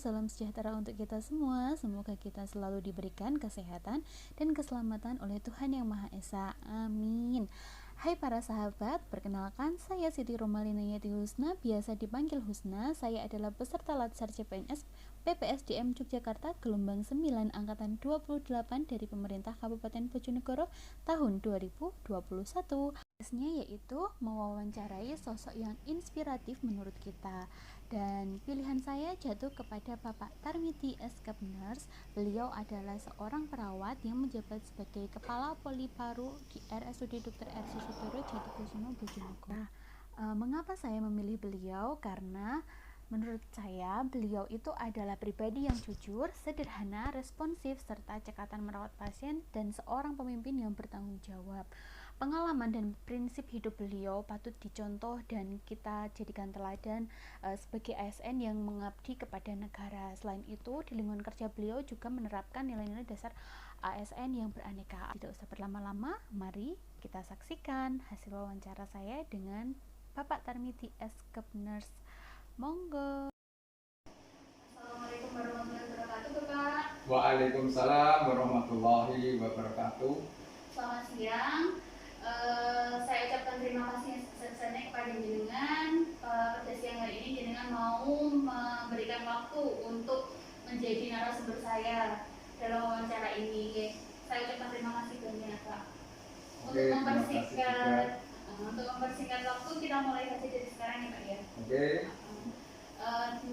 salam sejahtera untuk kita semua. Semoga kita selalu diberikan kesehatan dan keselamatan oleh Tuhan Yang Maha Esa. Amin. Hai para sahabat, perkenalkan saya Siti Romalina Yati Husna, biasa dipanggil Husna. Saya adalah peserta Latsar CPNS PPSDM Yogyakarta gelombang 9 angkatan 28 dari pemerintah Kabupaten Bojonegoro tahun 2021. Tugasnya yaitu mewawancarai sosok yang inspiratif menurut kita. Dan pilihan saya jatuh kepada Bapak Tarmiti S. Kepners. Beliau adalah seorang perawat yang menjabat sebagai Kepala Poli Paru di RSUD Dr. R. Susutoro Jatikusumo Bojonegoro. Mengapa saya memilih beliau? Karena menurut saya beliau itu adalah pribadi yang jujur, sederhana, responsif, serta cekatan merawat pasien dan seorang pemimpin yang bertanggung jawab. Pengalaman dan prinsip hidup beliau patut dicontoh dan kita jadikan teladan sebagai ASN yang mengabdi kepada negara. Selain itu, di lingkungan kerja beliau juga menerapkan nilai-nilai dasar ASN yang beraneka. Tidak usah berlama-lama, mari kita saksikan hasil wawancara saya dengan Bapak Tarmiti S. Kepners. Monggo. Assalamualaikum warahmatullahi wabarakatuh, Bapak. Waalaikumsalam warahmatullahi wabarakatuh. Selamat siang. Saya ucapkan terima kasih sebesar-besarnya kepada jenengan. Pada siang hari ini jenengan mau memberikan waktu untuk menjadi narasumber saya dalam wawancara ini. Saya ucapkan terima kasih banyak, Pak. Untuk mempersingkat waktu, kita mulai saja dari sekarang ya, Pak ya. Oke.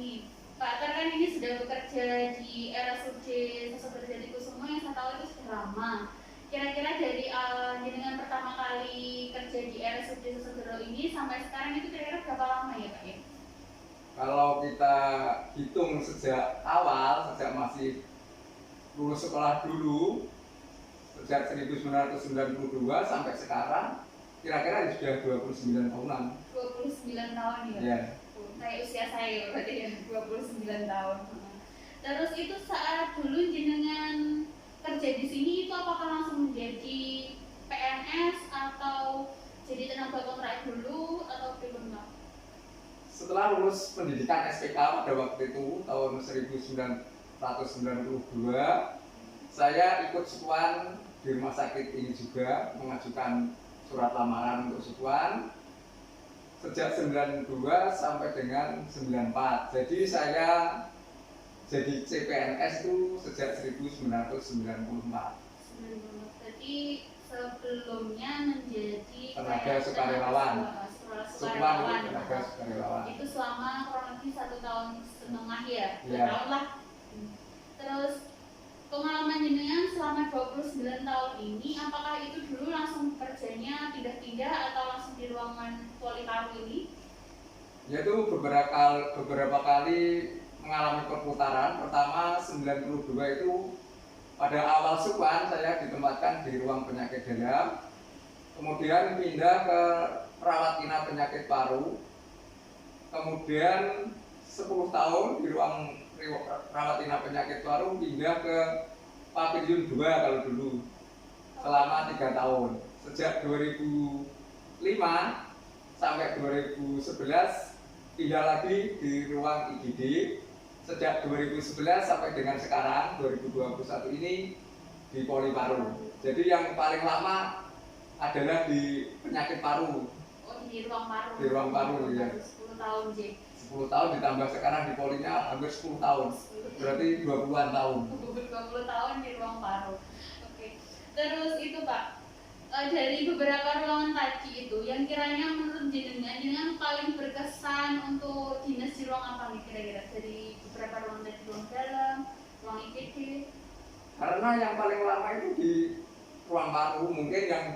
Nih, Pak Tar kan ini sudah bekerja di RSUD Susutoro Jatikusumo yang saya tahu itu sudah lama. Kira-kira dari jenengan pertama kali kerja di RSUD Susutoro ini sampai sekarang itu kira-kira berapa lama ya, Pak ya? Kalau kita hitung sejak awal, sejak masih lulus sekolah dulu, sejak 1992 sampai sekarang, kira-kira sudah 29 tahunan. 29 tahun ya? Ya. Kayak usia saya berarti ya, 29 tahun. Terus itu saat dulu jenengan kerja di sini itu apakah langsung menjadi PNS atau jadi tenaga kontrak dulu atau bagaimana? Setelah lulus pendidikan SPK pada waktu itu tahun 1992, saya ikut sukuan di rumah sakit ini juga, mengajukan surat lamaran untuk sukuan sejak 92 sampai dengan 94. Jadi saya jadi CPNS itu sejak 1994. Jadi sebelumnya menjadi tenaga sukarelawan. Tenaga sukarelawan. Itu selama kurang lebih 1,5 tahun ya. 2 Ya. tahun lah. Terus pengalaman jenengan selama 29 tahun ini, apakah itu dulu langsung kerjanya pindah-pindah atau langsung di ruangan Poli Paru ini? Yaitu beberapa kali mengalami perputaran. Pertama 92 itu pada awal sukuan saya ditempatkan di ruang penyakit dalam, kemudian pindah ke rawat inap penyakit paru, kemudian 10 tahun di ruang rawat inap penyakit paru pindah ke pavilion 2 kalau dulu selama 3 tahun. Sejak 2005 sampai 2011 pindah lagi di ruang IGD. Sejak 2011 sampai dengan sekarang 2021 ini di Poli Paru. Jadi yang paling lama adalah di penyakit paru. Oh, di ruang paru. Di ruang paru ya. 10 tahun sih. 10 tahun ditambah sekarang di polinya hampir 10 tahun. Berarti 20-an tahun. 20 tahun di ruang paru. Oke. Terus itu Pak, dari beberapa ruangan tadi itu yang kiranya menurut jenengan paling berkesan untuk dinas di ruang apa nih kira-kira? Dari beberapa ruangan tadi, ruang dalam, ruang IGD. Karena yang paling lama itu di ruang paru, mungkin yang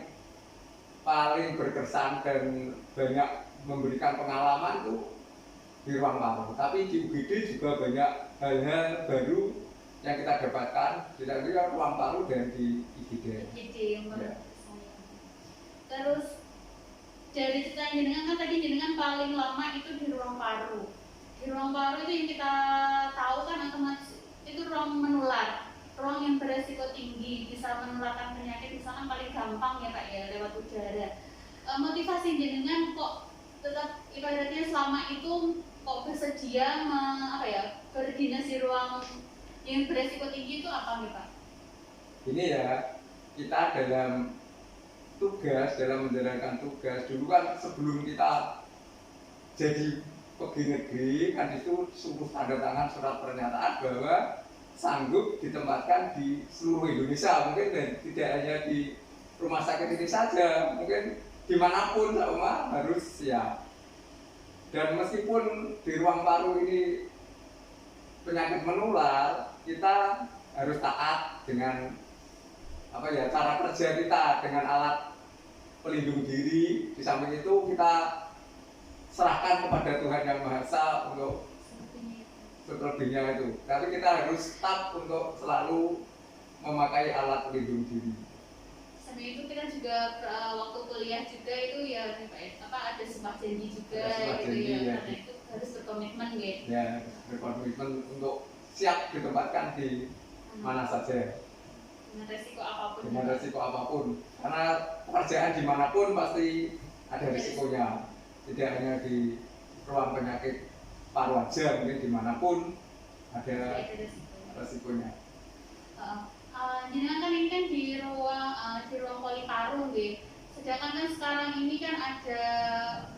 paling berkesan dan banyak memberikan pengalaman itu di ruang paru. Tapi di UGD juga banyak hal-hal baru yang kita dapatkan di ruang paru dan di IGD. IGD yang paling Terus dari cerita jenengan kan tadi jenengan paling lama itu di ruang paru. Di ruang paru itu yang kita tahu kan otomatis itu ruang menular, ruang yang beresiko tinggi, bisa menularkan penyakit, misalkan paling gampang ya Pak ya lewat udara. Motivasi jenengan kok tetap ibaratnya selama itu kok bersedia berdinas di ruang yang beresiko tinggi itu apa nih Pak? Ini ya, kita dalam menjalankan tugas dulu kan, sebelum kita jadi pegawai negeri kan itu suruh tanda tangan surat pernyataan bahwa sanggup ditempatkan di seluruh Indonesia, mungkin dan tidak hanya di rumah sakit ini saja, mungkin dimanapun sama harus siap. Dan meskipun di ruang paru ini penyakit menular, kita harus taat dengan cara kerja kita dengan alat pelindung diri. Di samping itu kita serahkan kepada Tuhan Yang Maha Esa untuk selebihnya itu. Tapi kita harus tetap untuk selalu memakai alat pelindung diri. Sama itu kita juga waktu kuliah juga itu ya ada sumpah janji juga ya. Karena itu harus berkomitmen gitu. Ya, berkomitmen untuk siap ditempatkan di mana saja. Dengan resiko apapun. Karena pekerjaan dimanapun pasti ada resikonya. Tidak hanya di ruang penyakit paru aja, mungkin dimanapun ada resikonya. Jenengan kan ini kan di ruang poli paru gitu. Sedangkan kan sekarang ini kan ada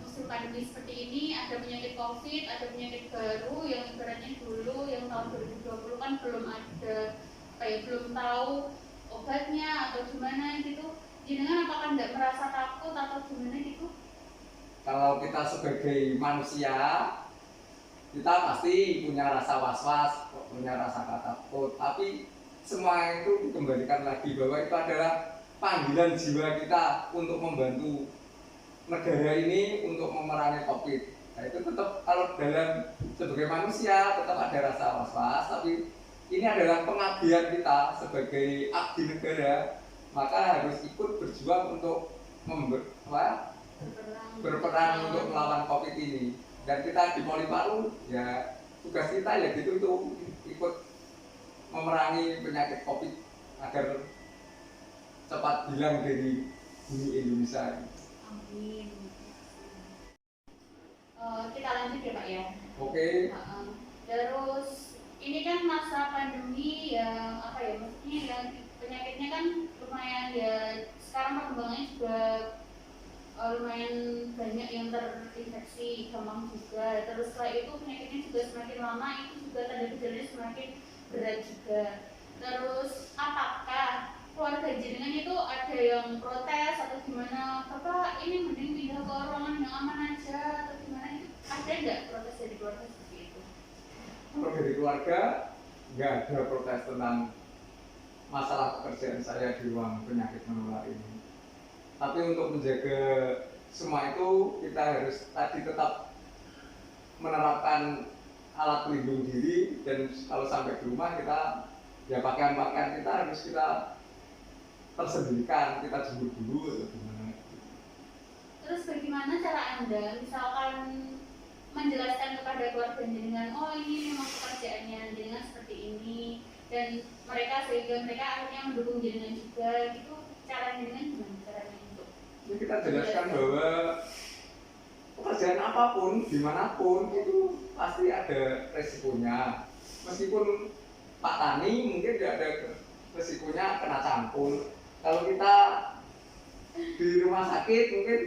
musim pandemi seperti ini, ada penyakit COVID, ada penyakit baru yang ibaratnya dulu yang tahun 2020 kan belum ada belum tahu obatnya atau gimana gitu. Jenengan apakah tidak merasa takut atau gimana gitu? Kalau kita sebagai manusia, kita pasti punya rasa was-was, punya rasa takut, tapi semua itu dikembalikan lagi bahwa itu adalah panggilan jiwa kita untuk membantu negara ini untuk memerangi COVID. Nah, itu tetap kalau dalam sebagai manusia tetap ada rasa was-was, tapi ini adalah pengabdian kita sebagai abdi negara, maka harus ikut berjuang untuk berperang untuk melawan COVID ini. Dan kita di Poli Paru ya tugas kita ya gitu itu ikut memerangi penyakit COVID agar cepat hilang dari bumi Indonesia. Amin. Kita lanjut ya Pak ya. Oke. Terus ini kan masa pandemi yang maksudnya yang penyakitnya kan lumayan ya, sekarang perkembangannya juga lumayan banyak yang terinfeksi, gampang juga. Terus setelah itu penyakitnya juga semakin lama itu juga tanda gejalanya semakin berat juga. Terus apakah keluarga jenengan itu ada yang protes atau gimana? Bapak ini mending pindah ke ruangan yang aman aja atau gimana itu? Ada nggak protes dari keluarga seperti itu? Kalau dari keluarga nggak ada protes tentang masalah pekerjaan saya di ruang penyakit menular ini. Tapi untuk menjaga semua itu kita harus tadi tetap menerapkan alat pelindung diri, dan kalau sampai di rumah kita ya pakaian-pakaian kita harus kita tersendirikan, kita jemur dulu atau gimana. Terus bagaimana cara Anda misalkan menjelaskan kepada keluarga jenengan, oh ini memang pekerjaannya jenengan seperti ini, dan sehingga mereka akhirnya mendukung jenengan juga gitu, cara jenengan gimana caranya untuk? Kita jelaskan bahwa pekerjaan apapun, dimanapun itu pasti ada resikonya. Meskipun Pak Tani mungkin tidak ada resikonya kena campur. Kalau kita di rumah sakit mungkin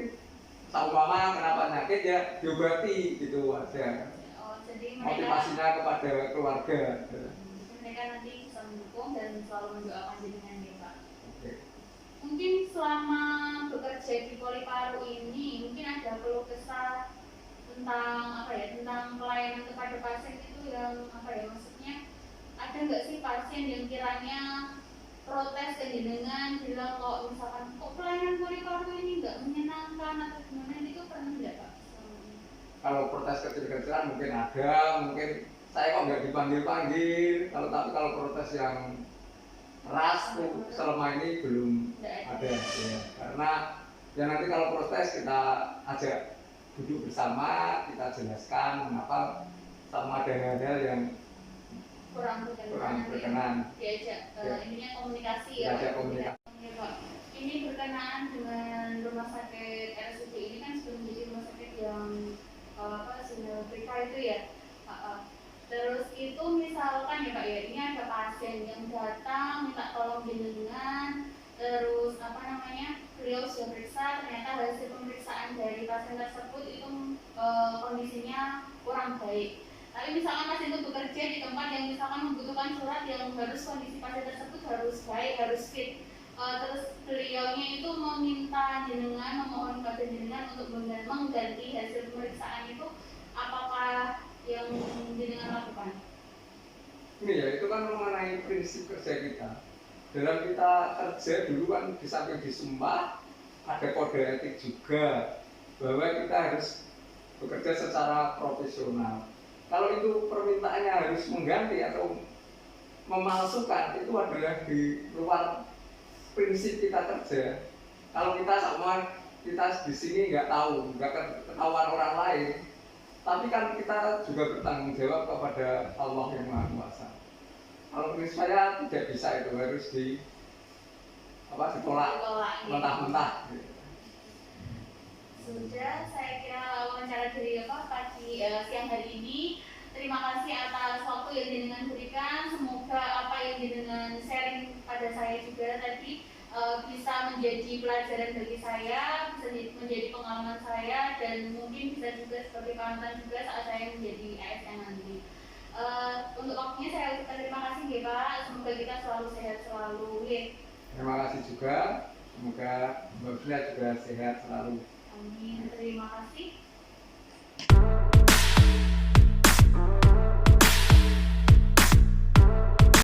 seumpama kena penyakit ya diobati gitu aja. Jadi motivasinya kepada keluarga. Mereka nanti bisa mendukung dan selalu mendoakan jenengan ya Pak. Okay. Mungkin selama bekerja di Poli Paru ini mungkin ada keluh kesah tentang tentang pelayanan kepada pasien itu yang maksudnya ada nggak sih pasien yang kiranya protes ke jenengan bilang kok misalkan kok pelayanan Poli Paru ini nggak menyenangkan atau gimana, itu pernah nggak Pak? Kalau protes kecil-kecilan mungkin ada, mungkin saya kok nggak dipanggil-panggil. Tapi kalau protes yang keras tuh selama ini belum ada ya. Karena ya nanti kalau protes kita ajak duduk bersama, kita jelaskan mengapa sama ada hal-hal yang kurang berkenan. Diajak ininya komunikasi ya. Diajak komunikasi. Ya, Pak. Ini berkenaan dengan rumah sakit RSUD ini kan sudah menjadi rumah sakit yang Sinergika itu ya, pasien tersebut itu kondisinya kurang baik. Tapi misalkan pasien itu bekerja di tempat yang misalkan membutuhkan surat yang harus kondisi pasien tersebut harus baik, harus fit. Terus beliaunya itu meminta jenengan, memohon kepada jenengan untuk mengganti hasil pemeriksaan itu, apakah yang jenengan lakukan? Ini ya, itu kan mengenai prinsip kerja kita. Dalam kita kerja dulu kan di samping disumpah, ada kode etik juga bahwa kita harus bekerja secara profesional. Kalau itu permintaannya harus mengganti atau memalsukan, itu adalah di luar prinsip kita kerja. Kalau kita di sini nggak tahu, nggak ketahuan orang lain, tapi kan kita juga bertanggung jawab kepada Allah yang Maha Kuasa. Kalau menurut saya tidak bisa, itu harus ditolak mentah-mentah. Sudah, saya kira wawancara dari pagi siang hari ini. Terima kasih atas waktu yang jenengan berikan. Semoga apa yang jenengan sharing pada saya juga tadi bisa menjadi pelajaran bagi saya, bisa menjadi pengalaman saya, dan mungkin bisa juga sebagai panutan juga saat saya menjadi ASN nanti. Untuk waktunya saya ucapkan terima kasih ya Pak. Semoga kita selalu sehat selalu. Terima kasih juga. Semoga Mbak Fina juga sehat selalu. Amin. Terima kasih.